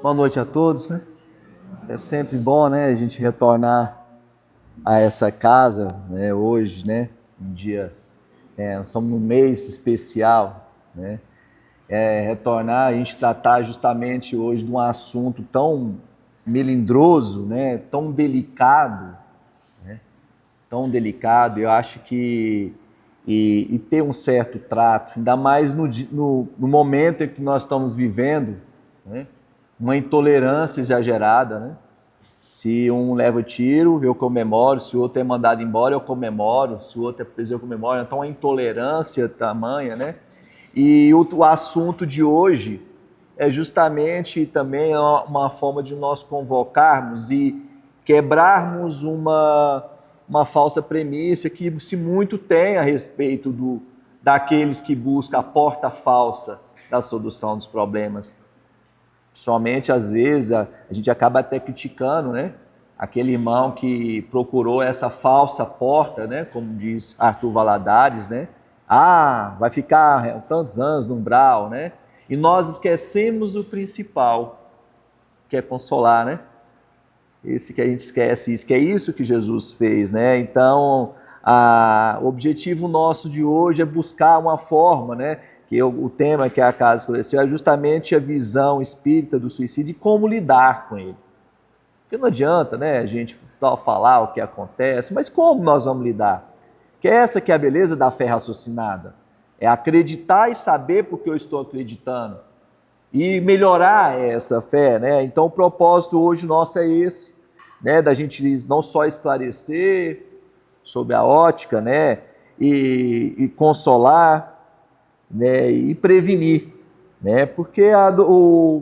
Boa noite a todos, né? É sempre bom, né, a gente retornar a essa casa, né, hoje, né, um dia, nós estamos num mês especial, né, retornar, a gente tratar justamente hoje de um assunto tão melindroso, né, tão delicado, eu acho que, e ter um certo trato, ainda mais no momento em que nós estamos vivendo, né, uma intolerância exagerada, né? Se um leva tiro, eu comemoro. Se o outro é mandado embora, eu comemoro. Se o outro é preso, eu comemoro. Então, a intolerância tamanha, né? E o assunto de hoje é justamente também uma forma de nós convocarmos e quebrarmos uma falsa premissa que se muito tem a respeito daqueles que buscam a porta falsa da solução dos problemas. Somente às vezes a gente acaba até criticando, né? Aquele irmão que procurou essa falsa porta, né? Como diz Arthur Valadares, né? Ah, vai ficar tantos anos no umbral, né? E nós esquecemos o principal, que é consolar, né? Esse que a gente esquece, isso que é isso que Jesus fez, né? Então, o objetivo nosso de hoje é buscar uma forma, né? Que o tema que a Casa Esclareceu é justamente a visão espírita do suicídio e como lidar com ele. Porque não adianta, né, a gente só falar o que acontece, mas como nós vamos lidar? Que essa que é a beleza da fé raciocinada. É acreditar e saber porque eu estou acreditando. E melhorar essa fé, né? Então o propósito hoje nosso é esse, né? Da gente não só esclarecer sobre a ótica, né? E consolar, né, e prevenir, né, porque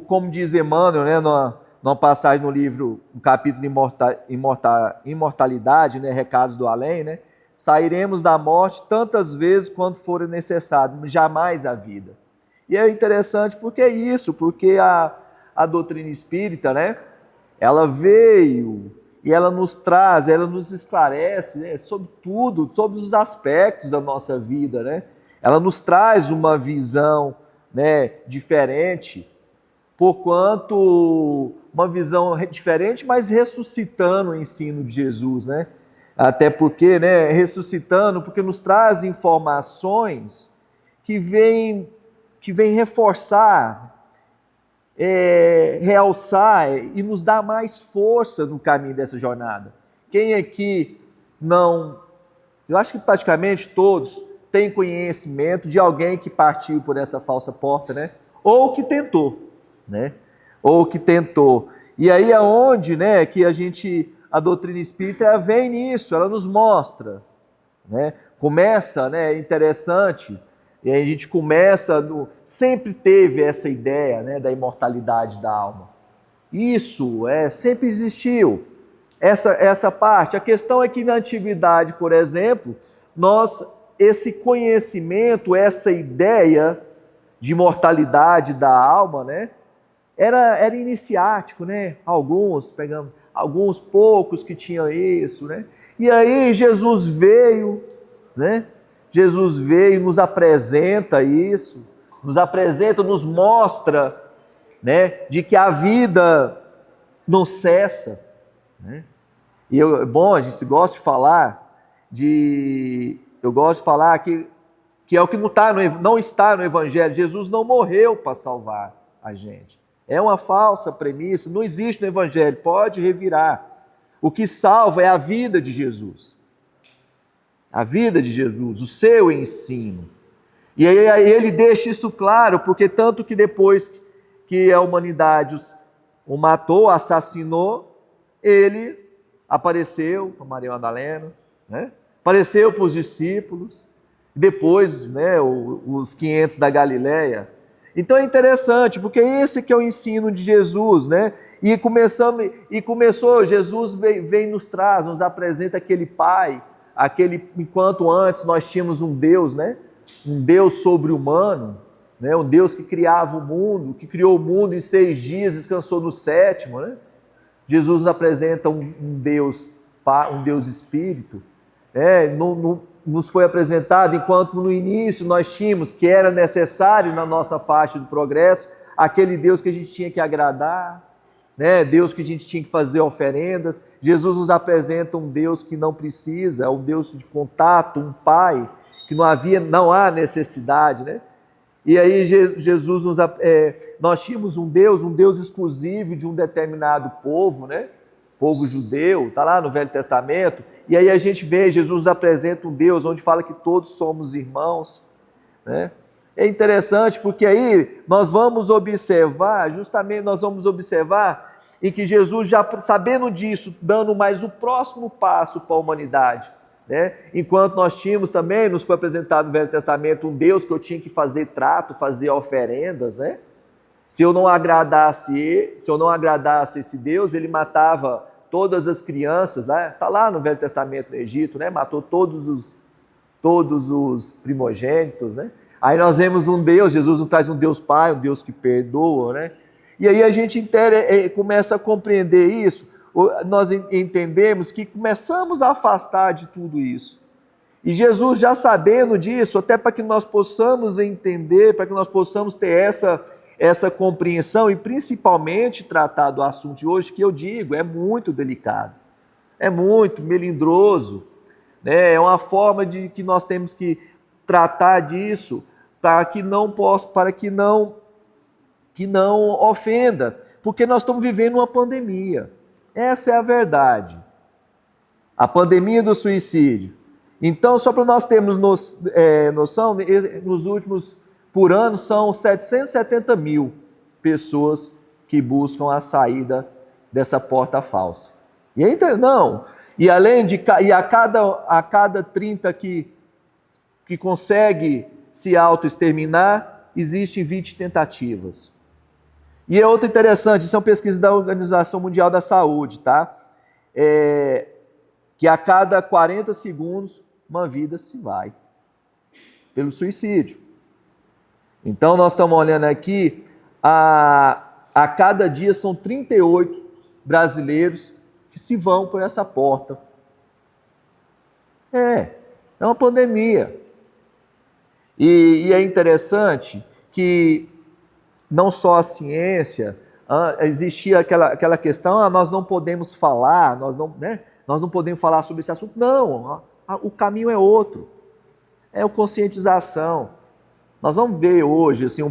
como diz Emmanuel, né, numa passagem no livro, no capítulo Imortalidade, né, Recados do Além, né, sairemos da morte tantas vezes quanto for necessário, jamais a vida. E é interessante porque é isso, porque a doutrina espírita, né, ela veio e ela nos traz, ela nos esclarece, né, sobre tudo, sobre os aspectos da nossa vida, né. Ela nos traz uma visão, né, diferente, porquanto uma visão diferente, mas ressuscitando o ensino de Jesus, né? Até porque, né, ressuscitando, porque nos traz informações que vêm reforçar, realçar e nos dar mais força no caminho dessa jornada. Quem aqui não... Eu acho que praticamente todos tem conhecimento de alguém que partiu por essa falsa porta, né? Ou que tentou, né? Ou que tentou. E aí é onde, né, que a doutrina espírita vem nisso, ela nos mostra, né? Começa, né, interessante, e aí a gente começa, sempre teve essa ideia, né, da imortalidade da alma. Isso sempre existiu, essa parte. A questão é que na antiguidade, por exemplo, esse conhecimento, essa ideia de imortalidade da alma, né, era iniciático, né? Alguns poucos que tinham isso, né? E aí Jesus veio, né? Jesus veio, nos apresenta isso, nos mostra, né, de que a vida não cessa, né? E a gente gosta de falar eu gosto de falar que é o que não está no Evangelho. Jesus não morreu para salvar a gente. É uma falsa premissa, não existe no Evangelho, pode revirar. O que salva é a vida de Jesus. A vida de Jesus, o seu ensino. E aí ele deixa isso claro, porque tanto que depois que a humanidade o matou, assassinou, ele apareceu para Maria Madalena, né? Apareceu para os discípulos, depois, né, os 500 da Galileia. Então é interessante, porque esse que é o ensino de Jesus, né? Jesus vem nos apresenta aquele Pai, enquanto antes nós tínhamos um Deus, né? Um Deus sobre-humano, né? Um Deus que criava o mundo, que criou o mundo em 6 dias, descansou no 7º, né? Jesus nos apresenta um Deus Espírito, nos foi apresentado enquanto no início nós tínhamos que era necessário na nossa faixa do progresso aquele Deus que a gente tinha que agradar, né? Deus que a gente tinha que fazer oferendas. Jesus nos apresenta um Deus que não precisa, é um Deus de contato, um Pai que não há necessidade, né? E aí Jesus nós tínhamos um Deus exclusivo de um determinado povo, né? Povo judeu, está lá no Velho Testamento. E aí a gente vê, Jesus nos apresenta um Deus onde fala que todos somos irmãos, né? É interessante porque aí nós vamos observar em que Jesus, já sabendo disso, dando mais o próximo passo para a humanidade, né? Enquanto nós tínhamos também, nos foi apresentado no Velho Testamento, um Deus que eu tinha que fazer trato, fazer oferendas, né? Se eu não agradasse esse Deus, ele matava todas as crianças, né? Está lá no Velho Testamento no Egito, né? Matou todos os primogênitos, né? Aí nós vemos um Deus, Jesus nos traz um Deus Pai, um Deus que perdoa, né? E aí a gente começa a compreender isso, nós entendemos que começamos a afastar de tudo isso. E Jesus, já sabendo disso, até para que nós possamos entender, para que nós possamos ter essa compreensão e principalmente tratar do assunto de hoje, que eu digo, é muito delicado, é muito melindroso, né? É uma forma de que nós temos que tratar disso para que não ofenda, porque nós estamos vivendo uma pandemia. Essa é a verdade. A pandemia do suicídio. Então, só para nós termos noção, por ano são 770 mil pessoas que buscam a saída dessa porta falsa. E a cada 30 que consegue se auto-exterminar, existem 20 tentativas. E é outro interessante, isso é uma pesquisa da Organização Mundial da Saúde, tá? Que a cada 40 segundos uma vida se vai pelo suicídio. Então nós estamos olhando aqui, a cada dia são 38 brasileiros que se vão por essa porta. É uma pandemia. E é interessante que não só a ciência, existia aquela questão, nós não podemos falar, nós não podemos falar sobre esse assunto. Não, o caminho é outro, é a conscientização. Nós vamos ver hoje assim,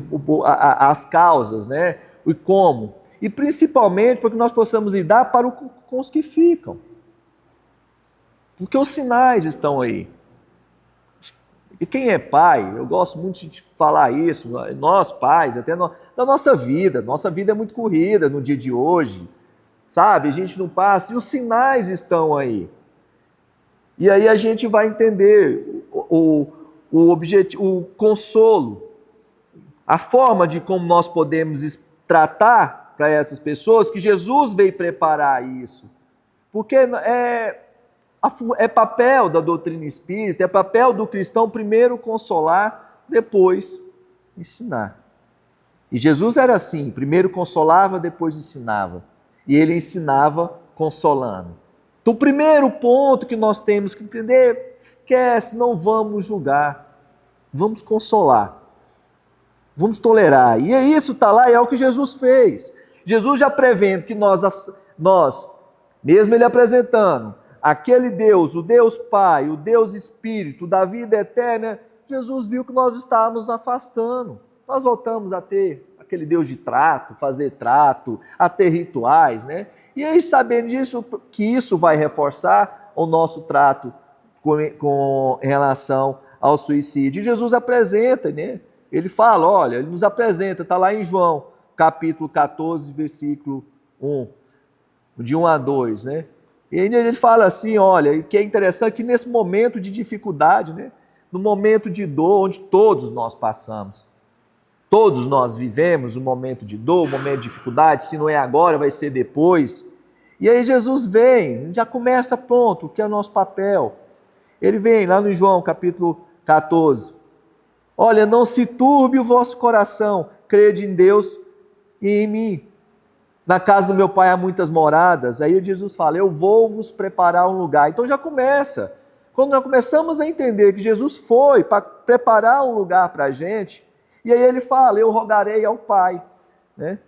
as causas, né? E como. E principalmente para que nós possamos lidar com os que ficam. Porque os sinais estão aí. E quem é pai, eu gosto muito de falar isso, nós pais, até da nossa vida é muito corrida no dia de hoje, sabe? A gente não passa, e os sinais estão aí. E aí a gente vai entender o objetivo, o consolo, a forma de como nós podemos tratar para essas pessoas, que Jesus veio preparar isso. Porque é papel da doutrina espírita, é papel do cristão primeiro consolar, depois ensinar. E Jesus era assim, primeiro consolava, depois ensinava. E ele ensinava consolando. Então o primeiro ponto que nós temos que entender, esquece, não vamos julgar, vamos consolar, vamos tolerar. E é isso, está lá, é o que Jesus fez. Jesus já prevendo que nós, mesmo ele apresentando, aquele Deus, o Deus Pai, o Deus Espírito da vida eterna, Jesus viu que nós estávamos afastando. Nós voltamos a ter aquele Deus de trato, fazer trato, a ter rituais, né? E aí, sabendo disso, que isso vai reforçar o nosso trato em relação ao suicídio. E Jesus apresenta, né? Ele fala, olha, ele nos apresenta, está lá em João, capítulo 14, versículo 1, de 1 a 2, né? E aí ele fala assim, olha, que é interessante que nesse momento de dificuldade, né, no momento de dor, onde todos nós passamos, todos nós vivemos um momento de dor, um momento de dificuldade, se não é agora, vai ser depois. E aí Jesus vem, já começa pronto, o que é o nosso papel. Ele vem lá no João, capítulo 14. Olha, não se turbe o vosso coração, crede em Deus e em mim. Na casa do meu pai há muitas moradas. Aí Jesus fala, eu vou vos preparar um lugar. Então já começa. Quando nós começamos a entender que Jesus foi para preparar um lugar para a gente, e aí ele fala, eu rogarei ao Pai, né?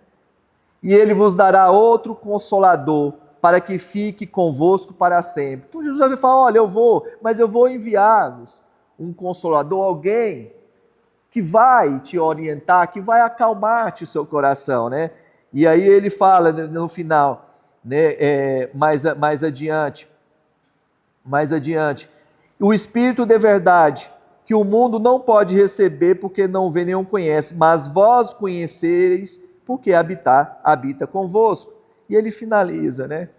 e ele vos dará outro Consolador, para que fique convosco para sempre. Então Jesus vai falar, olha, eu vou, mas eu vou enviar-vos um Consolador, alguém que vai te orientar, que vai acalmar-te o seu coração, né? E aí ele fala no final, né, mais adiante, o Espírito de verdade, que o mundo não pode receber porque não vê nem o conhece, mas vós conhecereis porque habita convosco. E ele finaliza, né?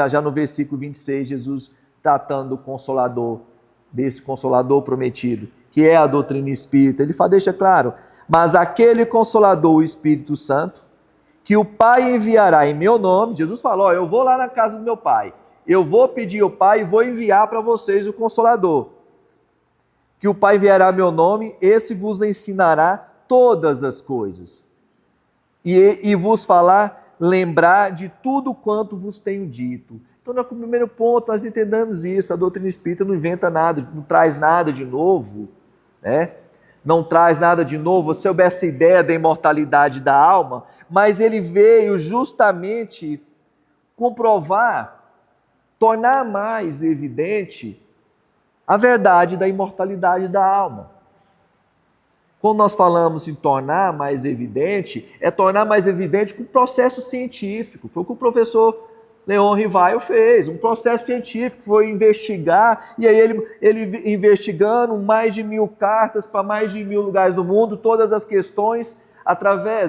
Já no versículo 26, Jesus tratando do Consolador, desse Consolador prometido, que é a doutrina espírita. Ele deixa claro, mas aquele Consolador, o Espírito Santo, que o Pai enviará em meu nome, Jesus falou, eu vou lá na casa do meu Pai, eu vou pedir ao Pai e vou enviar para vocês o Consolador, que o Pai enviará em meu nome, esse vos ensinará todas as coisas, e vos lembrar de tudo quanto vos tenho dito. Então, no primeiro ponto, nós entendamos isso, a doutrina espírita não inventa nada, não traz nada de novo, né? Não traz nada de novo sobre essa ideia da imortalidade da alma, mas ele veio justamente comprovar, tornar mais evidente a verdade da imortalidade da alma. Quando nós falamos em tornar mais evidente, é tornar mais evidente com o processo científico. Foi o que o professor Leon Rivaio fez, um processo científico, foi investigar, e aí ele investigando mais de 1000 cartas para mais de 1000 lugares do mundo, todas as questões,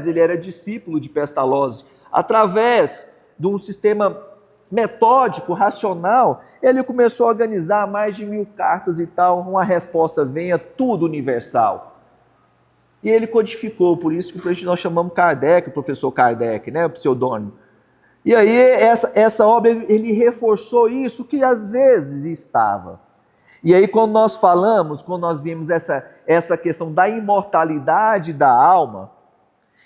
ele era discípulo de Pestalozzi, através de um sistema metódico, racional, ele começou a organizar mais de 1000 cartas e tal, uma resposta venha, tudo universal. E ele codificou, por isso que nós chamamos Kardec, o professor Kardec, né, o pseudônimo. E aí essa obra, ele reforçou isso que às vezes estava. E aí quando nós vimos essa questão da imortalidade da alma,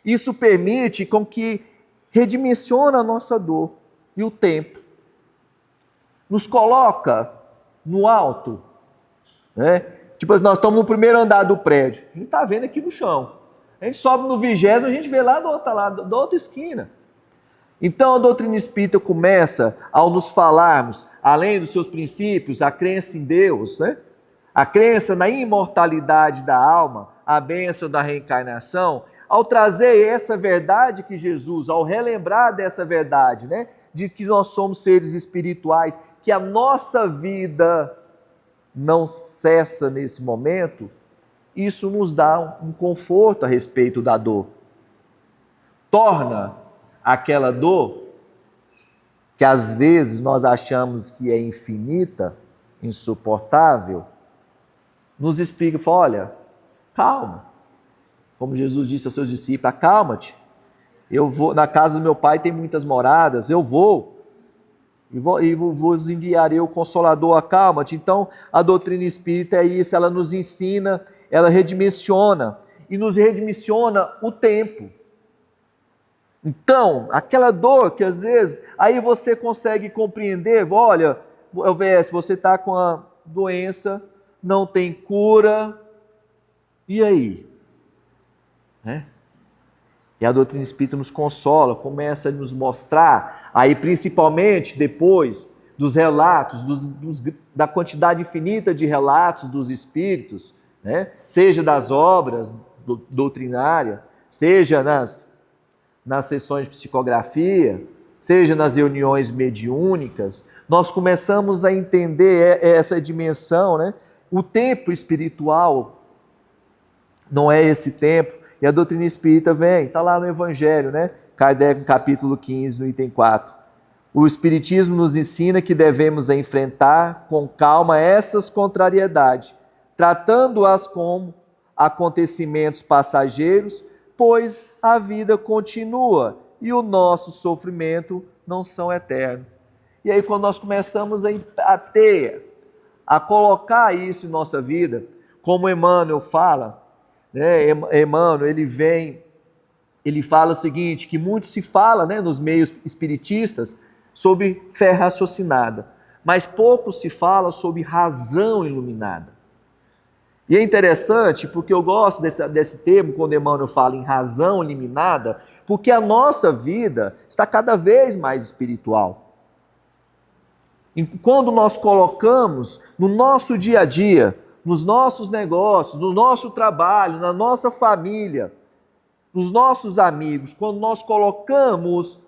isso permite com que redimensiona a nossa dor e o tempo. Nos coloca no alto, né? Tipo, nós estamos no primeiro andar do prédio, a gente está vendo aqui no chão. A gente sobe no 20º, a gente vê lá da outra esquina. Então a doutrina espírita começa, ao nos falarmos, além dos seus princípios, a crença em Deus, né? A crença na imortalidade da alma, a bênção da reencarnação, ao trazer essa verdade que Jesus, ao relembrar dessa verdade, né? De que nós somos seres espirituais, que a nossa vida não cessa nesse momento, isso nos dá um conforto a respeito da dor. Torna aquela dor, que às vezes nós achamos que é infinita, insuportável, nos explica, fala, olha, calma. Como Jesus disse aos seus discípulos, acalma-te. Eu vou, na casa do meu Pai tem muitas moradas, eu vou e vos enviarei o Consolador, acalma-te. Então, a doutrina espírita é isso, ela nos ensina, ela redimensiona, e nos redimensiona o tempo. Então, aquela dor que às vezes, aí você consegue compreender, olha, se você está com a doença, não tem cura, e aí? Né? E a doutrina espírita nos consola, começa a nos mostrar, aí principalmente depois dos relatos, da quantidade infinita de relatos dos espíritos, né? Seja das obras doutrinárias, seja nas sessões de psicografia, seja nas reuniões mediúnicas, nós começamos a entender essa dimensão, né? O tempo espiritual não é esse tempo, e a doutrina espírita vem, está lá no Evangelho, né? Kardec, no capítulo 15, no item 4. O Espiritismo nos ensina que devemos enfrentar com calma essas contrariedades, tratando-as como acontecimentos passageiros, pois a vida continua e o nosso sofrimento não são eternos. E aí quando nós começamos a colocar isso em nossa vida, como Emmanuel fala, né? Emmanuel, ele fala o seguinte, que muito se fala, né, nos meios espiritistas sobre fé raciocinada, mas pouco se fala sobre razão iluminada. E é interessante porque eu gosto desse termo, quando Emmanuel fala em razão eliminada, porque a nossa vida está cada vez mais espiritual. E quando nós colocamos no nosso dia a dia, nos nossos negócios, no nosso trabalho, na nossa família, nos nossos amigos, quando nós colocamos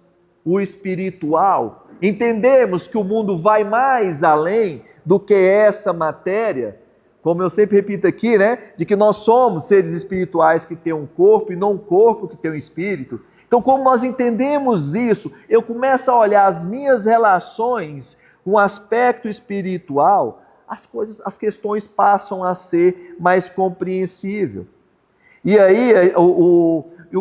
o espiritual, entendemos que o mundo vai mais além do que essa matéria, como eu sempre repito aqui, né? De que nós somos seres espirituais que têm um corpo e não um corpo que tem um espírito. Então, como nós entendemos isso, eu começo a olhar as minhas relações com um aspecto espiritual, as questões passam a ser mais compreensíveis. E aí,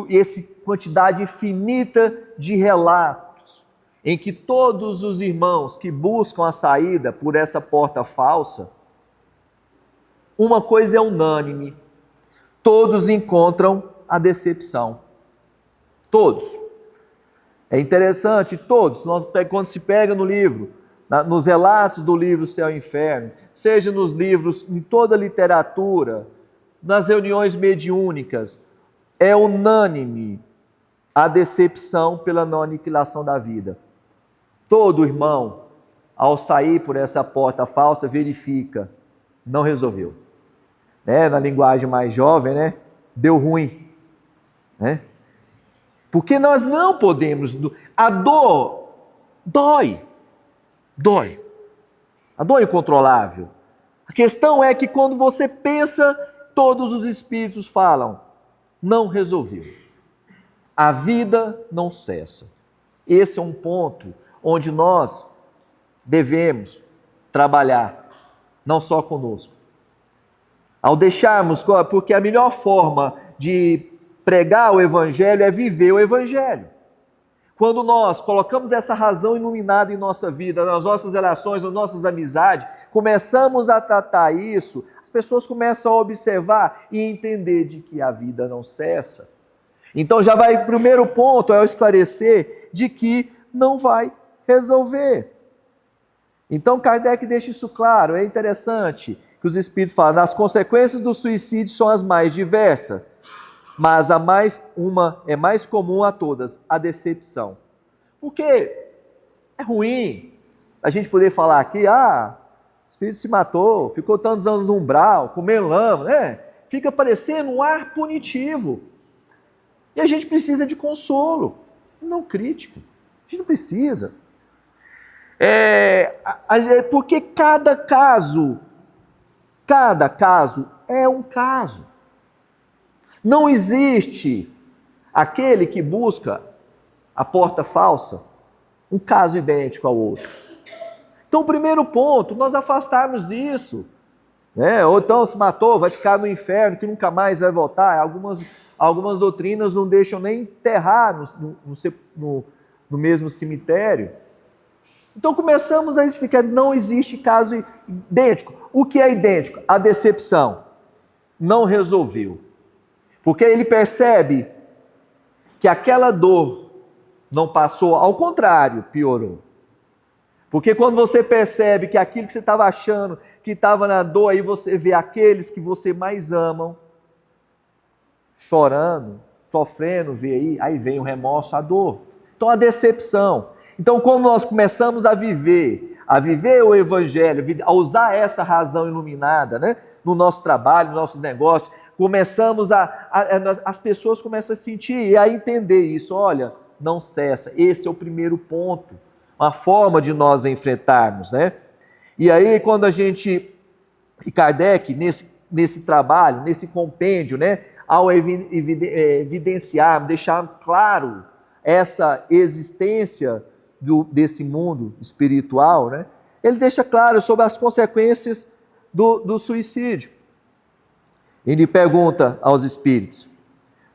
essa quantidade infinita de relatos, em que todos os irmãos que buscam a saída por essa porta falsa, uma coisa é unânime: todos encontram a decepção. Todos. É interessante, todos. Quando se pega no livro, nos relatos do livro Céu e Inferno, seja nos livros, em toda a literatura, nas reuniões mediúnicas, é unânime a decepção pela não aniquilação da vida. Todo irmão, ao sair por essa porta falsa, verifica, não resolveu. Na linguagem mais jovem, deu ruim. Porque nós não podemos... A dor dói. A dor é incontrolável. A questão é que quando você pensa, todos os espíritos falam, não resolveu. A vida não cessa. Esse é um ponto onde nós devemos trabalhar, não só conosco. Ao deixarmos, porque a melhor forma de pregar o Evangelho é viver o Evangelho. Quando nós colocamos essa razão iluminada em nossa vida, nas nossas relações, nas nossas amizades, começamos a tratar isso, as pessoas começam a observar e entender de que a vida não cessa. Então já vai, primeiro ponto é o esclarecer de que não vai resolver. Então Kardec deixa isso claro, é interessante que os espíritos falam, as consequências do suicídio são as mais diversas, mas uma é mais comum a todas, a decepção. Porque é ruim a gente poder falar aqui, o espírito se matou, ficou tantos anos no umbral, comendo lama, fica parecendo um ar punitivo. E a gente precisa de consolo, não crítico. A gente não precisa. Porque cada caso é um caso. Não existe aquele que busca a porta falsa, um caso idêntico ao outro. Então, o primeiro ponto, nós afastarmos isso. Ou então se matou, vai ficar no inferno, que nunca mais vai voltar. Algumas doutrinas não deixam nem enterrar no mesmo cemitério. Então começamos a explicar, não existe caso idêntico. O que é idêntico? A decepção. Não resolveu. Porque ele percebe que aquela dor não passou, ao contrário, piorou. Porque quando você percebe que aquilo que você estava achando, que estava na dor, aí você vê aqueles que você mais amam, chorando, sofrendo, aí vem o remorso, a dor. Então a decepção. Então quando nós começamos a viver o Evangelho, a usar essa razão iluminada, no nosso trabalho, no nosso negócio, as pessoas começam a sentir e a entender isso. Olha, não cessa. Esse é o primeiro ponto, uma forma de nós enfrentarmos, E aí quando e Kardec, nesse trabalho, nesse compêndio, ao evidenciar, deixar claro essa existência desse mundo espiritual, ele deixa claro sobre as consequências do suicídio. Ele pergunta aos espíritos,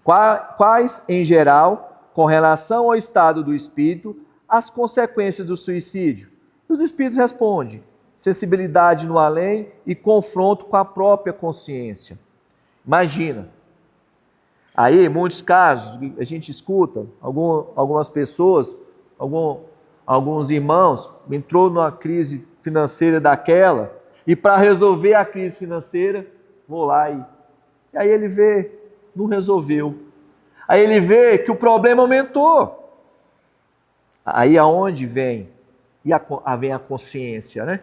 quais, em geral, com relação ao estado do espírito, as consequências do suicídio? E os espíritos respondem, sensibilidade no além e confronto com a própria consciência. Imagina, aí, em muitos casos, a gente escuta, algumas pessoas, alguns irmãos, entrou numa crise financeira daquela, e para resolver a crise financeira, vou lá e aí ele vê, não resolveu. Aí ele vê que o problema aumentou. Aí aonde vem? Vem a consciência, né?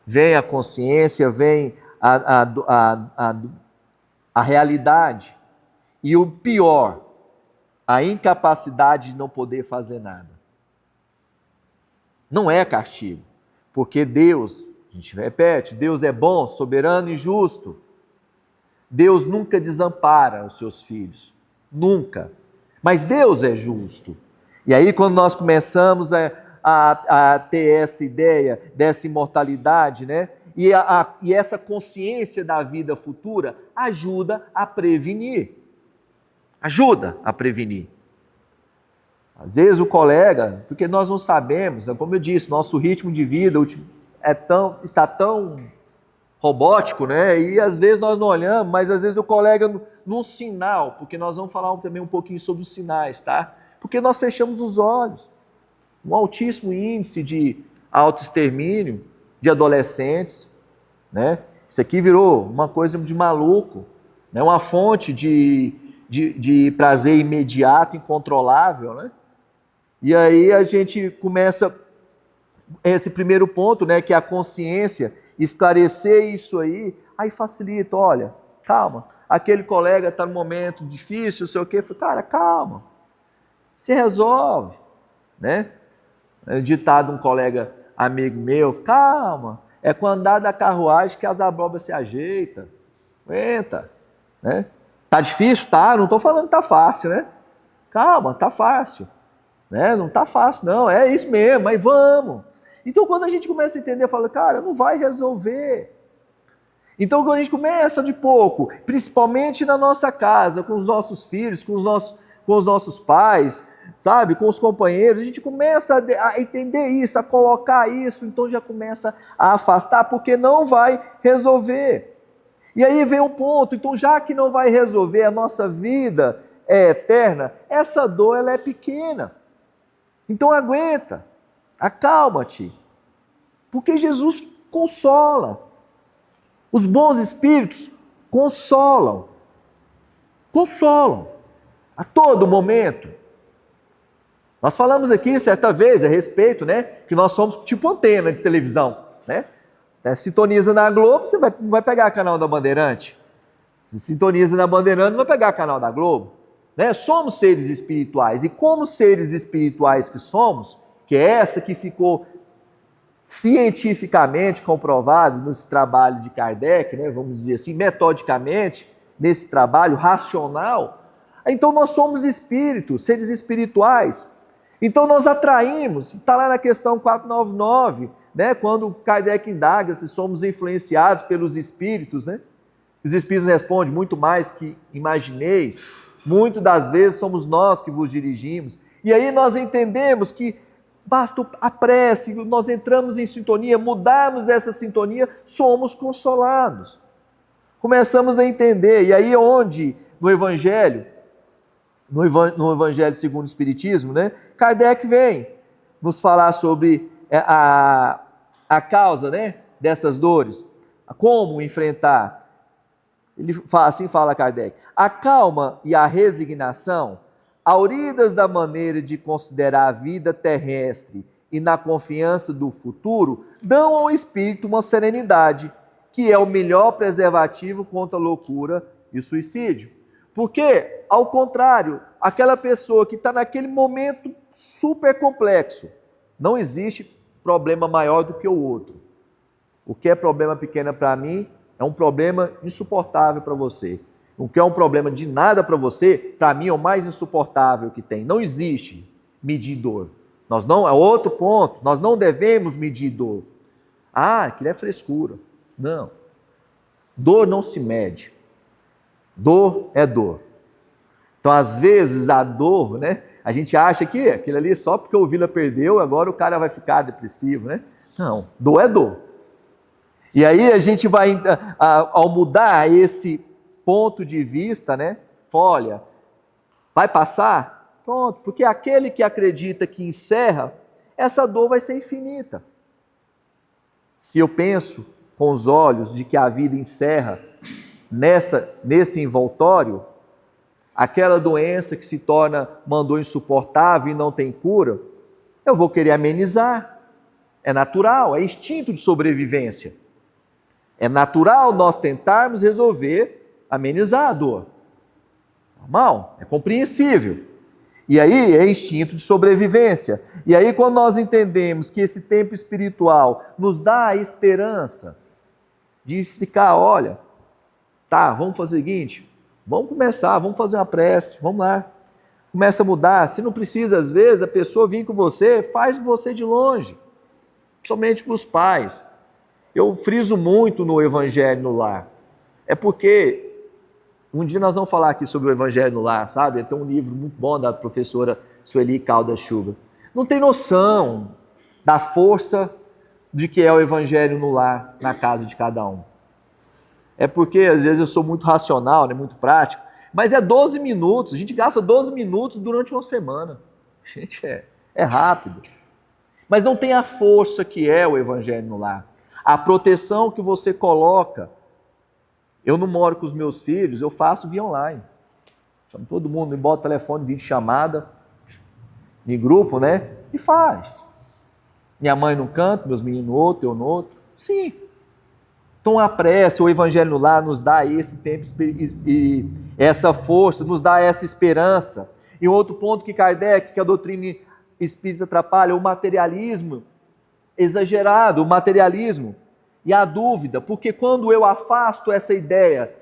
Vem a consciência, vem a realidade. E o pior, a incapacidade de não poder fazer nada. Não é castigo, porque Deus, a gente repete, Deus é bom, soberano e justo. Deus nunca desampara os seus filhos, nunca. Mas Deus é justo. E aí quando nós começamos a ter essa ideia dessa imortalidade, né? E essa consciência da vida futura ajuda a prevenir. Ajuda a prevenir. Às vezes o colega, porque nós não sabemos, como eu disse, nosso ritmo de vida está tão robótico, né? E às vezes nós não olhamos, mas às vezes o colega num sinal, porque nós vamos falar também um pouquinho sobre os sinais, tá? Porque nós fechamos os olhos. Um altíssimo índice de autoextermínio de adolescentes, né? Isso aqui virou uma coisa de maluco, né? Uma fonte de prazer imediato, incontrolável, né? E aí a gente começa esse primeiro ponto, né? Que é a consciência, esclarecer isso aí facilita. Olha, calma, aquele colega está num momento difícil, não sei o quê. Cara, calma, se resolve, né? Ditado um colega amigo meu, calma, é com o andar da carruagem que as abóboras se ajeitam. Aguenta, né? Tá difícil? Tá, não estou falando que tá fácil, né? Calma, tá fácil, né? Não tá fácil não, é isso mesmo, mas vamos. Então quando a gente começa a entender, fala, cara, não vai resolver. Então quando a gente começa de pouco, principalmente na nossa casa, com os nossos filhos, com os nossos pais, sabe, com os companheiros, a gente começa a entender isso, a colocar isso, então já começa a afastar, porque não vai resolver. E aí vem um ponto, então já que não vai resolver, a nossa vida é eterna, essa dor ela é pequena. Então aguenta, acalma-te, porque Jesus consola. Os bons espíritos consolam a todo momento. Nós falamos aqui certa vez a respeito, né, que nós somos tipo antena de televisão, né? Sintoniza na Globo, você não vai pegar canal da Bandeirante. Se sintoniza na Bandeirante, não vai pegar canal da Globo, né? Somos seres espirituais e como seres espirituais que somos, que é essa que ficou cientificamente comprovado nesse trabalho de Kardec, né, vamos dizer assim, metodicamente, nesse trabalho racional, então nós somos espíritos, seres espirituais. Então nós atraímos, está lá na questão 499, né, quando Kardec indaga se somos influenciados pelos espíritos, né? Os espíritos respondem, muito mais que imagineis, muitas das vezes somos nós que vos dirigimos. E aí nós entendemos que basta a prece, nós entramos em sintonia, mudarmos essa sintonia, somos consolados. Começamos a entender, e aí onde no Evangelho segundo o Espiritismo, né, Kardec vem nos falar sobre a causa, né, dessas dores, como enfrentar. Assim fala Kardec, a calma e a resignação, auridas da maneira de considerar a vida terrestre e na confiança do futuro, dão ao espírito uma serenidade, que é o melhor preservativo contra a loucura e o suicídio. Porque, ao contrário, aquela pessoa que está naquele momento super complexo, não existe problema maior do que o outro. O que é problema pequeno para mim é um problema insuportável para você. O que é um problema de nada para você, para mim é o mais insuportável que tem. Não existe medir dor. É outro ponto, nós não devemos medir dor. Aquilo é frescura. Não. Dor não se mede. Dor é dor. Então, às vezes, a dor, né? A gente acha que aquilo ali só porque o Vila perdeu, agora o cara vai ficar depressivo, né? Não, dor é dor. E aí a gente vai, ao mudar esse ponto de vista, né? Olha, vai passar? Pronto, porque aquele que acredita que encerra, essa dor vai ser infinita. Se eu penso com os olhos de que a vida encerra, nesse envoltório, aquela doença que se mandou insuportável e não tem cura, eu vou querer amenizar. É natural, é instinto de sobrevivência. É natural nós tentarmos resolver, amenizar a dor. Normal, é compreensível. E aí é instinto de sobrevivência. E aí quando nós entendemos que esse tempo espiritual nos dá a esperança de ficar, olha, tá, vamos fazer o seguinte, vamos começar, vamos fazer uma prece, vamos lá. Começa a mudar. Se não precisa, às vezes, a pessoa vir com você, faz você de longe. Somente para os pais. Eu friso muito no Evangelho no Lar. É porque um dia nós vamos falar aqui sobre o Evangelho no Lar, sabe? Tem um livro muito bom da professora Sueli Caldas Chuva. Não tem noção da força de que é o Evangelho no Lar, na casa de cada um. É porque às vezes eu sou muito racional, né, muito prático, mas é 12 minutos, a gente gasta 12 minutos durante uma semana. Gente, é rápido. Mas não tem a força que é o Evangelho no Lar. A proteção que você coloca. Eu não moro com os meus filhos, eu faço via online. Chamo todo mundo, bota o telefone, vídeo chamada, em grupo, né? E faz. Minha mãe num canto, meus meninos no outro, eu no outro. Sim. Então a prece, o Evangelho no Lar nos dá esse tempo e essa força, nos dá essa esperança. E outro ponto que Kardec, que a doutrina espírita atrapalha, o materialismo exagerado, o materialismo e a dúvida, porque quando eu afasto essa ideia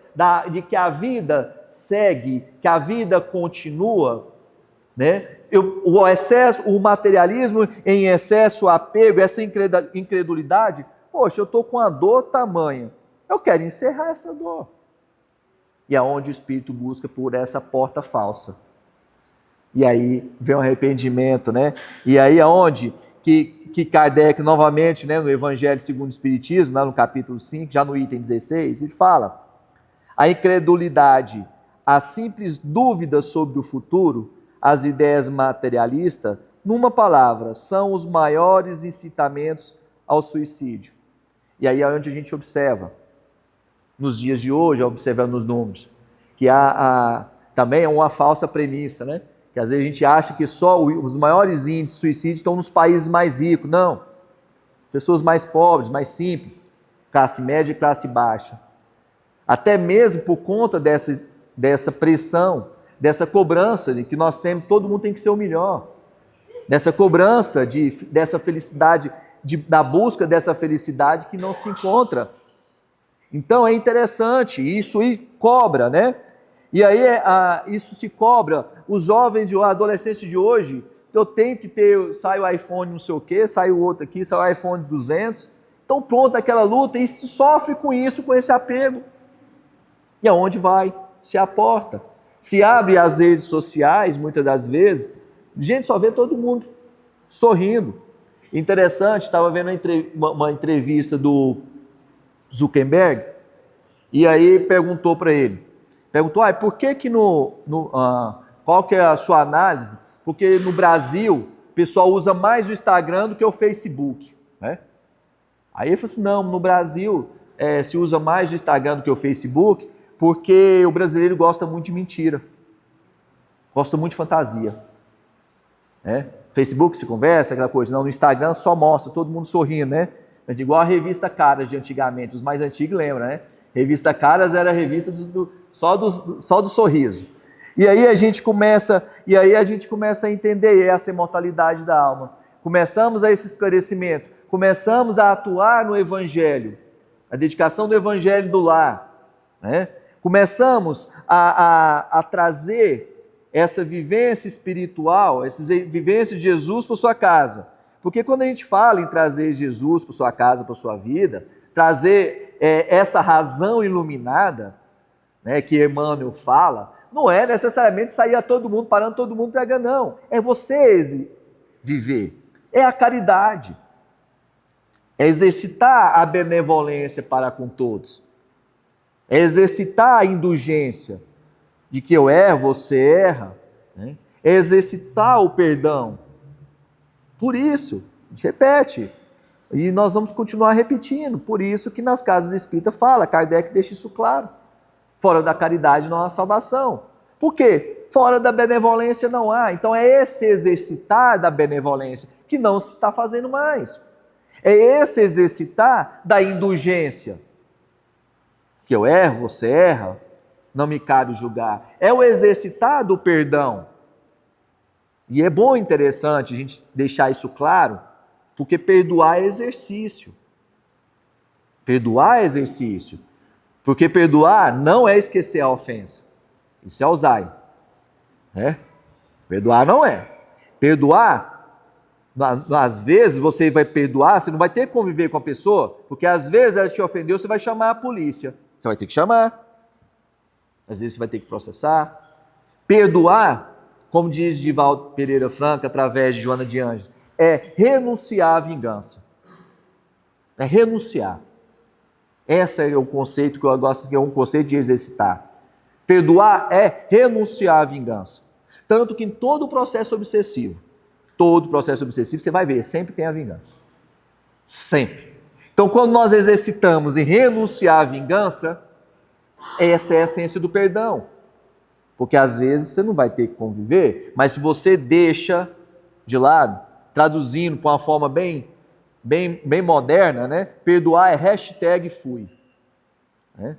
de que a vida segue, que a vida continua, né? O excesso, o materialismo em excesso, o apego, essa incredulidade, poxa, eu estou com a dor tamanha, eu quero encerrar essa dor. E aonde o Espírito busca por essa porta falsa. E aí vem o arrependimento, né? E aí aonde que Kardec, novamente, né, no Evangelho segundo o Espiritismo, lá no capítulo 5, já no item 16, ele fala: a incredulidade, a simples dúvida sobre o futuro, as ideias materialistas, numa palavra, são os maiores incitamentos ao suicídio. E aí é onde a gente observa, nos dias de hoje, observando os números, que também é uma falsa premissa, né? Que às vezes a gente acha que só os maiores índices de suicídio estão nos países mais ricos. Não. As pessoas mais pobres, mais simples, classe média e classe baixa. Até mesmo por conta dessa pressão, dessa cobrança de que nós sempre, todo mundo tem que ser o melhor. Dessa cobrança, dessa felicidade, da busca dessa felicidade que não se encontra. Então é interessante, isso aí cobra, né? E aí isso se cobra. Os jovens, a adolescência de hoje, eu tenho que ter, sai o iPhone não sei o quê, sai o outro aqui, sai o iPhone 200. Então pronto, aquela luta, e se sofre com isso, com esse apego. E aonde vai? Se aporta. Se abre as redes sociais, muitas das vezes, a gente só vê todo mundo sorrindo. Interessante, estava vendo uma entrevista do Zuckerberg, e aí perguntou para ele, por que qual que é a sua análise? Porque no Brasil, o pessoal usa mais o Instagram do que o Facebook, né? Aí ele falou assim, não, no Brasil se usa mais o Instagram do que o Facebook, porque o brasileiro gosta muito de mentira, gosta muito de fantasia, né? Facebook se conversa, aquela coisa, não, no Instagram só mostra todo mundo sorrindo, né? Igual a revista Caras de antigamente, os mais antigos lembram, né? Revista Caras era a revista só do sorriso. E aí a gente começa a entender essa imortalidade da alma. Começamos a esse esclarecimento, começamos a atuar no Evangelho, a dedicação do Evangelho do lar, né? Começamos a trazer essa vivência espiritual, essa vivência de Jesus para sua casa. Porque quando a gente fala em trazer Jesus para sua casa, para sua vida, trazer essa razão iluminada, né, que Emmanuel fala, não é necessariamente sair a todo mundo, parando todo mundo pregando, não. É você viver. É a caridade. É exercitar a benevolência para com todos. É exercitar a indulgência de que eu erro, você erra, né? É exercitar o perdão. Por isso, a gente repete, e nós vamos continuar repetindo, por isso que nas casas espíritas fala, Kardec deixa isso claro. Fora da caridade não há salvação. Por quê? Fora da benevolência não há. Então é esse exercitar da benevolência que não se está fazendo mais. É esse exercitar da indulgência. Que eu erro, você erra, não me cabe julgar. É o exercitar do perdão. E é bom e interessante a gente deixar isso claro, porque perdoar é exercício. Perdoar é exercício. Porque perdoar não é esquecer a ofensa. Isso é Alzheimer. Né? Perdoar não é. Perdoar, às vezes você vai perdoar, você não vai ter que conviver com a pessoa, porque às vezes ela te ofendeu, você vai chamar a polícia. Você vai ter que chamar. Às vezes você vai ter que processar. Perdoar, como diz Divaldo Pereira Franco, através de Joana de Ângeles, é renunciar à vingança. É renunciar. Esse é o conceito que eu gosto, que é um conceito de exercitar. Perdoar é renunciar à vingança. Tanto que em todo processo obsessivo, você vai ver, sempre tem a vingança. Sempre. Então, quando nós exercitamos em renunciar à vingança, essa é a essência do perdão. Porque às vezes você não vai ter que conviver, mas se você deixa de lado, traduzindo para uma forma bem moderna, né? Perdoar é #fui. Né?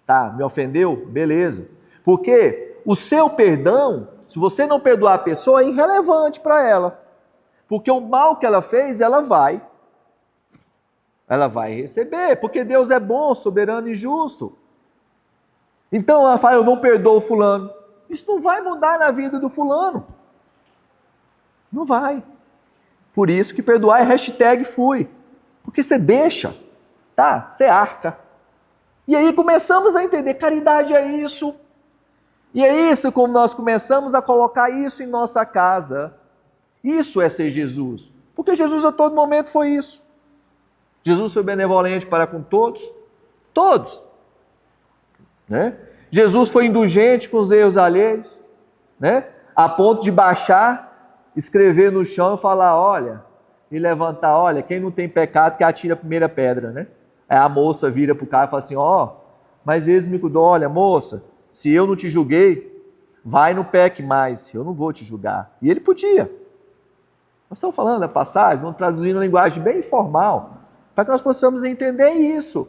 Tá, me ofendeu? Beleza. Porque o seu perdão, se você não perdoar a pessoa, é irrelevante para ela. Porque o mal que ela fez, ela vai receber, porque Deus é bom, soberano e justo. Então ela fala, eu não perdoo o fulano. Isso não vai mudar na vida do fulano. Não vai. Por isso que perdoar é #fui. Porque você deixa, tá? Você arca. E aí começamos a entender, caridade é isso. E é isso como nós começamos a colocar isso em nossa casa. Isso é ser Jesus. Porque Jesus a todo momento foi isso. Jesus foi benevolente para com todos. Todos. Né? Jesus foi indulgente com os erros alheios. Né? A ponto de baixar, escrever no chão e falar, olha, e levantar, olha, quem não tem pecado que atire a primeira pedra. Né? Aí a moça vira para o cara e fala assim, mas eles me cuidam, olha moça, se eu não te julguei, vai no peque mais, eu não vou te julgar. E ele podia. Nós estamos falando da passagem, vamos traduzindo uma linguagem bem informal, para que nós possamos entender isso.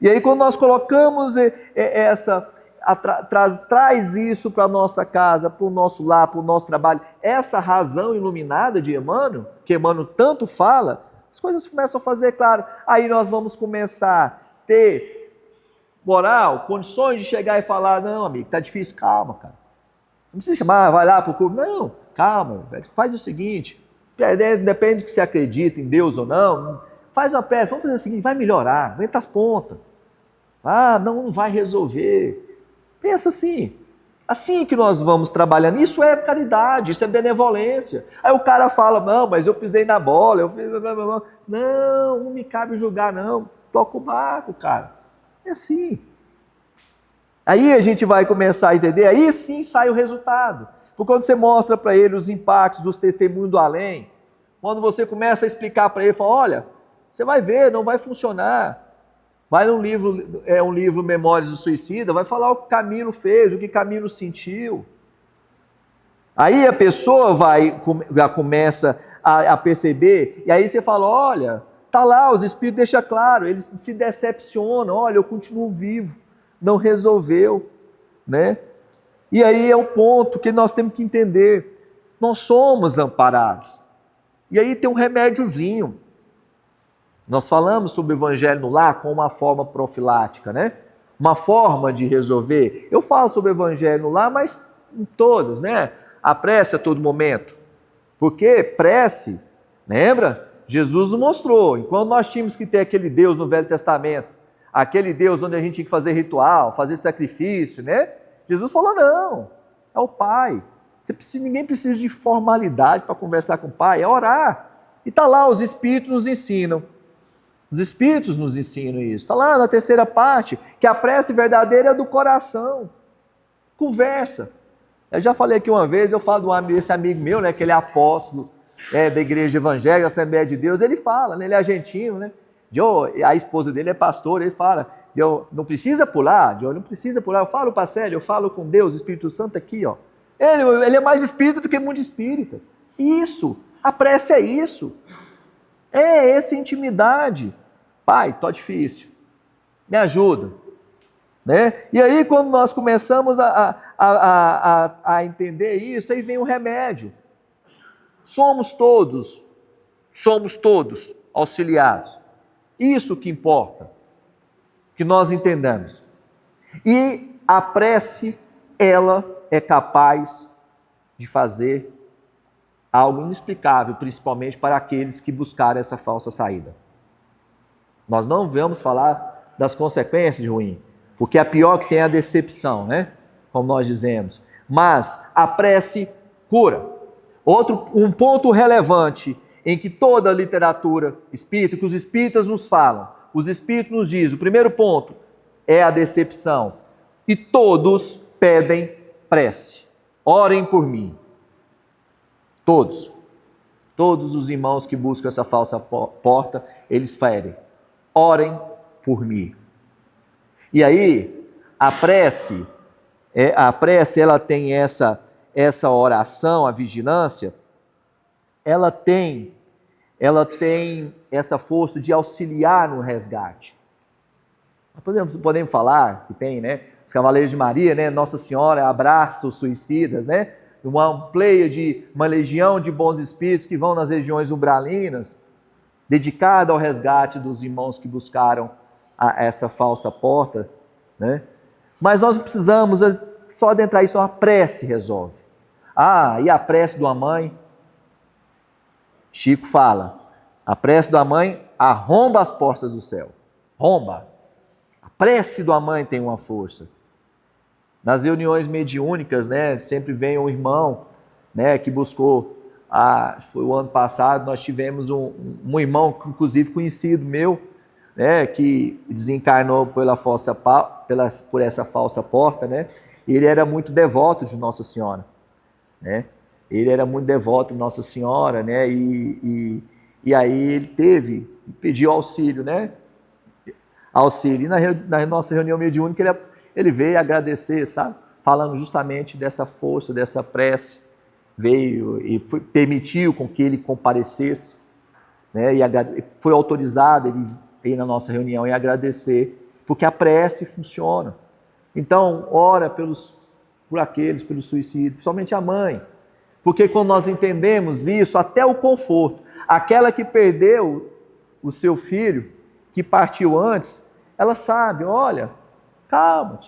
E aí quando nós colocamos traz isso para a nossa casa, para o nosso lar, para o nosso trabalho, essa razão iluminada de Emmanuel, que Emmanuel tanto fala, as coisas começam a fazer claro. Aí nós vamos começar a ter moral, condições de chegar e falar, não amigo, tá difícil, calma cara. Você não precisa chamar, vai lá para o culto. Não, calma, faz o seguinte, depende do que você acredita em Deus ou não, faz uma prece, vamos fazer o seguinte, vai melhorar, aguenta as pontas. Não vai resolver. Pensa assim que nós vamos trabalhando, isso é caridade, isso é benevolência. Aí o cara fala, não, mas eu pisei na bola, eu fiz... Não me cabe julgar não, toca o barco, cara. É assim. Aí a gente vai começar a entender, aí sim sai o resultado. Porque quando você mostra para ele os impactos dos testemunhos do além, quando você começa a explicar para ele, fala, olha, você vai ver, não vai funcionar. Vai num livro, um livro Memórias do Suicida, vai falar o que Camilo fez, o que Camilo sentiu. Aí a pessoa já começa a perceber, e aí você fala, olha, tá lá, os espíritos deixam claro, eles se decepcionam, olha, eu continuo vivo, não resolveu, né? E aí é o ponto que nós temos que entender, nós somos amparados. E aí tem um remédiozinho. Nós falamos sobre o Evangelho no Lar como uma forma profilática, né? Uma forma de resolver. Eu falo sobre o Evangelho no Lar, mas em todos, né? A prece a todo momento. Porque prece, lembra? Jesus nos mostrou. Enquanto nós tínhamos que ter aquele Deus no Velho Testamento, aquele Deus onde a gente tinha que fazer ritual, fazer sacrifício, né? Jesus falou, não, é o Pai. Ninguém precisa de formalidade para conversar com o Pai, é orar. E está lá, os Espíritos nos ensinam. Os Espíritos nos ensinam isso. Está lá na terceira parte, que a prece verdadeira é do coração. Conversa. Eu já falei aqui uma vez, eu falo desse amigo meu, né, que ele é apóstolo da Igreja Evangélica, Assembleia de Deus, ele fala, né, ele é argentino, né? A esposa dele é pastora, ele fala, não precisa pular, não precisa pular, eu falo para sério, eu falo com Deus, o Espírito Santo aqui, ó. Ele é mais espírito do que muitos espíritas. Isso, a prece é isso. É essa intimidade. Pai, tô difícil, me ajuda. Né? E aí quando nós começamos a entender isso, aí vem o remédio. Somos todos auxiliados. Isso que importa, que nós entendamos. E a prece, ela é capaz de fazer algo inexplicável, principalmente para aqueles que buscaram essa falsa saída. Nós não vamos falar das consequências de ruim, porque a pior que tem é a decepção, né? Como nós dizemos. Mas a prece cura. Um ponto relevante em que toda a literatura espírita, que os espíritas nos falam, os espíritos nos dizem, o primeiro ponto é a decepção. E todos pedem prece. Orem por mim. Todos os irmãos que buscam essa falsa porta, eles pedem, orem por mim. E aí, a prece ela tem essa oração, a vigilância, ela tem essa força de auxiliar no resgate. Podemos falar que tem, né? Os Cavaleiros de Maria, né? Nossa Senhora abraça os suicidas, né? Uma legião de bons espíritos que vão nas regiões umbralinas, dedicada ao resgate dos irmãos que buscaram essa falsa porta, né? Mas nós precisamos só adentrar isso, a prece resolve. E a prece de uma mãe? Chico fala, a prece da mãe arromba as portas do céu. Romba. A prece da mãe tem uma força. Nas reuniões mediúnicas, né, sempre vem um irmão, né, que buscou, foi o ano passado, nós tivemos um irmão, inclusive conhecido meu, né, que desencarnou por essa falsa porta, né, e ele era muito devoto de Nossa Senhora, né, ele era muito devoto de Nossa Senhora, né, e aí ele pediu auxílio, né, auxílio, e na nossa reunião mediúnica ele veio agradecer, sabe? Falando justamente dessa força, dessa prece. Veio e permitiu com que ele comparecesse, né? E foi autorizado ele ir na nossa reunião e agradecer, porque a prece funciona. Então, ora pelos suicídios, principalmente a mãe. Porque quando nós entendemos isso, até o conforto, aquela que perdeu o seu filho, que partiu antes, ela sabe, olha, calma,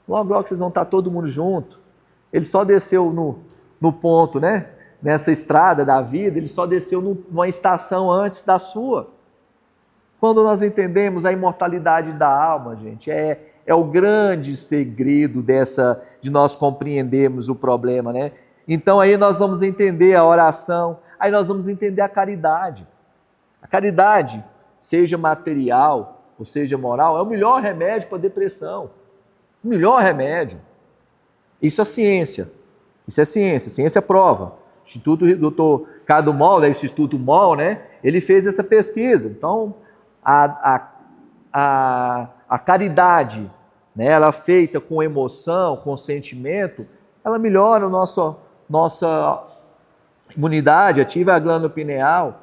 logo vocês vão estar todo mundo junto. Ele só desceu no ponto, né? Nessa estrada da vida, ele só desceu numa estação antes da sua. Quando nós entendemos a imortalidade da alma, gente, é o grande segredo de nós compreendermos o problema, né? Então aí nós vamos entender a oração, aí nós vamos entender a caridade. A caridade, seja material ou seja moral, é o melhor remédio para a depressão. O melhor remédio. Isso é ciência. Ciência prova. O Instituto Dr. Cado Moll, né, o Instituto Moll, né, ele fez essa pesquisa. Então, a caridade, né, ela feita com emoção, com sentimento, ela melhora a nossa imunidade, ativa a glândula pineal,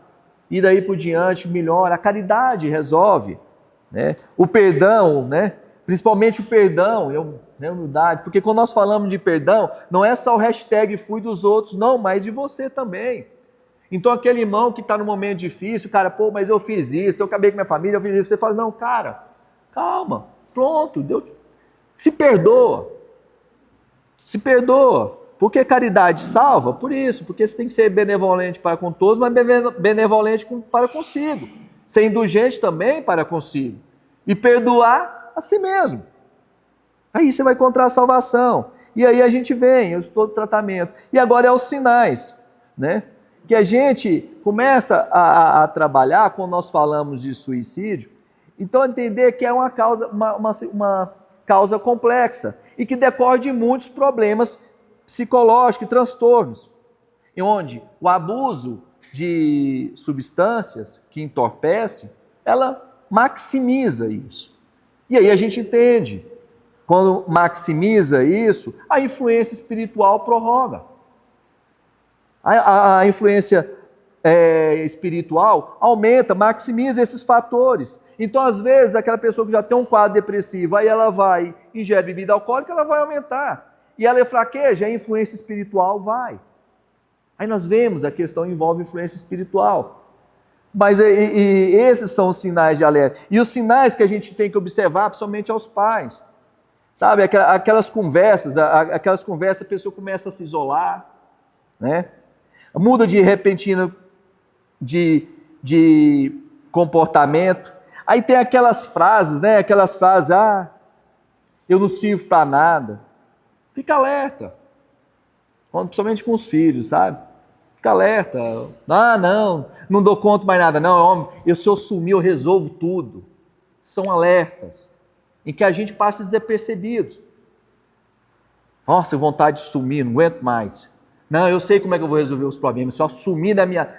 e daí por diante melhora. A caridade resolve, né? O perdão, né? Principalmente o perdão, né, humildade, porque quando nós falamos de perdão, não é só o hashtag fui dos outros, não, mas de você também. Então aquele irmão que está num momento difícil, cara, mas eu fiz isso, eu acabei com minha família, eu fiz isso, você fala, não, cara, calma, pronto, Deus, se perdoa, porque caridade salva, por isso, porque você tem que ser benevolente para com todos, mas benevolente para consigo, ser indulgente também para consigo, e perdoar a si mesmo. Aí você vai encontrar a salvação. E aí a gente vem, todo tratamento. E agora é os sinais, né? Que a gente começa a trabalhar quando nós falamos de suicídio. Então entender que é uma causa complexa e que decorre de muitos problemas psicológicos e transtornos, onde o abuso de substâncias que entorpece, ela maximiza isso. E aí a gente entende, quando maximiza isso, a influência espiritual prorroga. A influência espiritual aumenta, maximiza esses fatores. Então, às vezes, aquela pessoa que já tem um quadro depressivo, aí ela vai, ingere bebida alcoólica, ela vai aumentar. E ela fraqueja, a influência espiritual vai. Aí nós vemos, a questão envolve influência espiritual. Mas esses são os sinais de alerta. E os sinais que a gente tem que observar, principalmente aos pais. Sabe, aquelas conversas, a pessoa começa a se isolar, né? Muda de repentino de comportamento. Aí tem aquelas frases, né? Aquelas frases, eu não sirvo para nada. Fica alerta. Principalmente com os filhos, sabe? Fica alerta. Não dou conta mais nada. Não, se eu sumir, eu resolvo tudo. São alertas em que a gente passa despercebido. Nossa, vontade de sumir, não aguento mais. Não, eu sei como é que eu vou resolver os problemas. Se eu sumir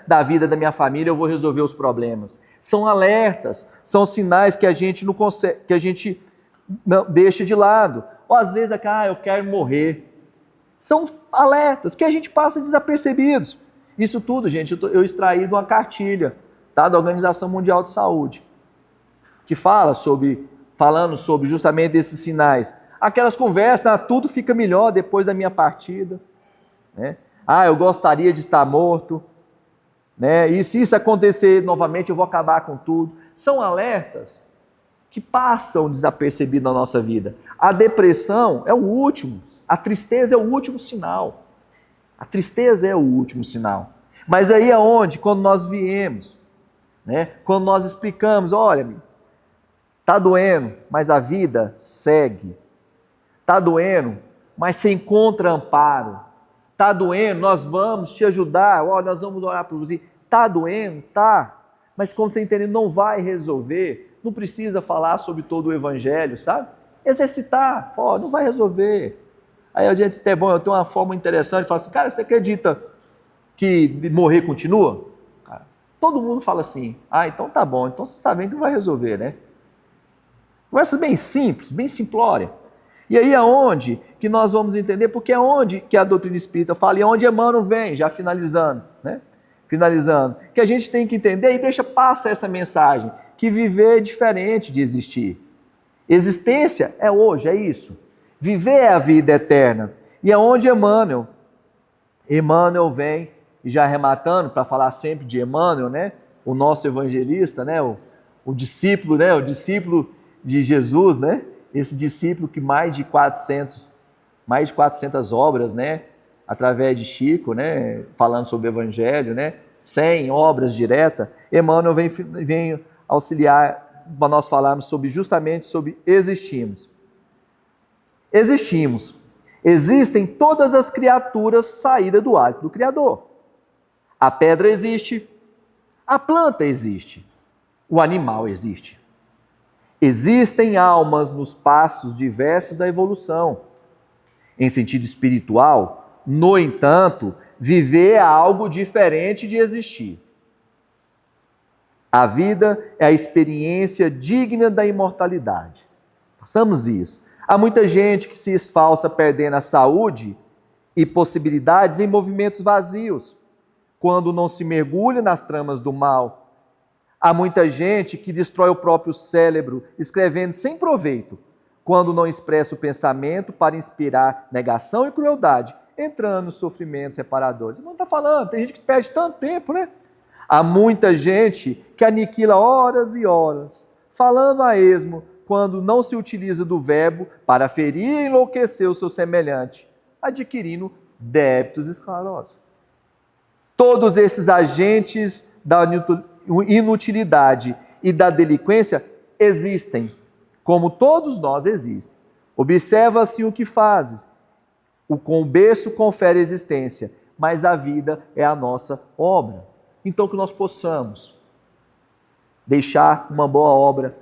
da vida da minha família, eu vou resolver os problemas. São alertas, são sinais que a gente não consegue, que a gente não deixa de lado. Ou às vezes, eu quero morrer. São alertas que a gente passa desapercebidos. Isso tudo, gente, eu extraí de uma cartilha, tá, da Organização Mundial de Saúde, que falando sobre justamente esses sinais. Aquelas conversas, tudo fica melhor depois da minha partida. Né? Eu gostaria de estar morto, né? E se isso acontecer novamente, eu vou acabar com tudo. São alertas que passam desapercebidos na nossa vida. A depressão é o último, a tristeza é o último sinal. A tristeza é o último sinal. Mas aí é onde, quando nós viemos, né? Quando nós explicamos, olha, está doendo, mas a vida segue. Está doendo, mas você encontra amparo. Está doendo, nós vamos te ajudar, nós vamos orar por você. Está doendo? Tá. Mas como você entende, não vai resolver. Não precisa falar sobre todo o evangelho, sabe? Exercitar, não vai resolver. Aí a gente, eu tenho uma forma interessante, fala assim, cara, você acredita que morrer continua? Cara, todo mundo fala assim, então tá bom, então você sabe que não vai resolver, né? Conversa bem simples, bem simplória. E aí é onde que nós vamos entender, porque é onde que a doutrina espírita fala, e é onde Emmanuel vem, já finalizando, né? Finalizando, que a gente tem que entender e passa essa mensagem, que viver é diferente de existir. Existência é hoje, é isso. Viver é a vida eterna. E é onde Emmanuel vem, e já arrematando, para falar sempre de Emmanuel, né? O nosso evangelista, né? O discípulo, né? O discípulo de Jesus, né? Esse discípulo que mais de 400 obras, né? Através de Chico, né? Falando sobre o evangelho, né? 100 obras diretas, Emmanuel vem auxiliar para nós falarmos justamente sobre existimos. Existimos. Existem todas as criaturas saídas do hálito do Criador. A pedra existe, a planta existe, o animal existe. Existem almas nos passos diversos da evolução. Em sentido espiritual, no entanto, viver é algo diferente de existir. A vida é a experiência digna da imortalidade. Façamos isso. Há muita gente que se esforça perdendo a saúde e possibilidades em movimentos vazios, quando não se mergulha nas tramas do mal. Há muita gente que destrói o próprio cérebro escrevendo sem proveito, quando não expressa o pensamento para inspirar negação e crueldade, entrando nos sofrimentos reparadores. Não está falando, tem gente que perde tanto tempo, né? Há muita gente que aniquila horas e horas, falando a esmo, quando não se utiliza do verbo para ferir e enlouquecer o seu semelhante, adquirindo débitos esclerosos. Todos esses agentes da inutilidade e da delinquência existem, como todos nós existem. Observa-se o que fazes. Com o berço confere existência, mas a vida é a nossa obra. Então que nós possamos deixar uma boa obra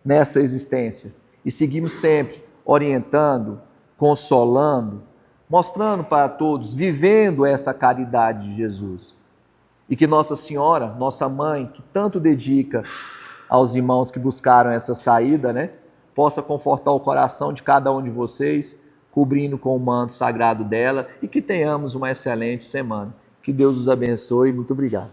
nessa existência e seguimos sempre orientando, consolando, mostrando para todos, vivendo essa caridade de Jesus. E que Nossa Senhora, nossa mãe, que tanto dedica aos irmãos que buscaram essa saída, né, possa confortar o coração de cada um de vocês, cobrindo com o manto sagrado dela, e que tenhamos uma excelente semana. Que Deus os abençoe. Muito obrigado.